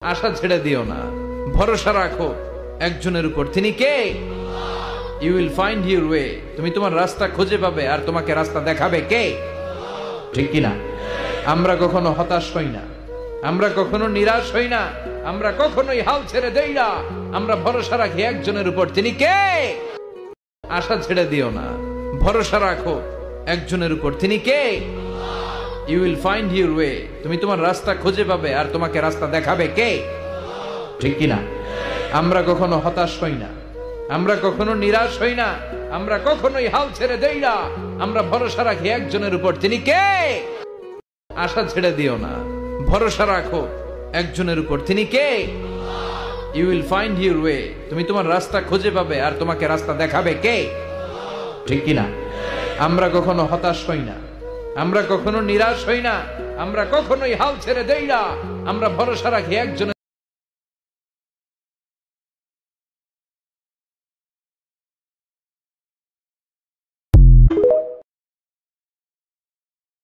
আশা ছেড়ে দিও না, ভরসা রাখো একজনের উপর। তিনি কে? You will find your way. তুমি তোমার রাস্তা খুঁজে পাবে, আর তোমাকে রাস্তা দেখাবে কে? ঠিক কিনা? আমরা কখনো হতাশ হই না, আমরা কখনো নিরাশ হই না, আমরা কখনোই হাল ছেড়ে দেই না। আমরা ভরসা রাখি একজনের উপর। তিনি কে? আশা ছেড়ে দিও না, ভরসা রাখো একজনের উপর। তিনি কে? You will find your way. তুমি তোমার রাস্তা খুঁজে পাবে, আর তোমাকে রাস্তা দেখাবে কে? ঠিক কিনা? আমরা কখনো হতাশ হই না, আমরা কখনো নিরাশ হই না, আমরা কখনোই হাল ছেড়ে দেই না। আমরা ভরসা রাখি একজনের উপর। তিনি কে? আশা ছেড়ে দিও না, ভরসা রাখো একজনের উপর। তিনি কে? You will find your way. তুমি তোমার রাস্তা খুঁজে পাবে, আর তোমাকে রাস্তা দেখাবে কে? ঠিক কিনা? আমরা কখনো হতাশ হই না, আমরা কখনো নিরাশ হই না, আমরা কখনোই হাল ছেড়ে দেই না। আমরা ভরসা রাখি একজনের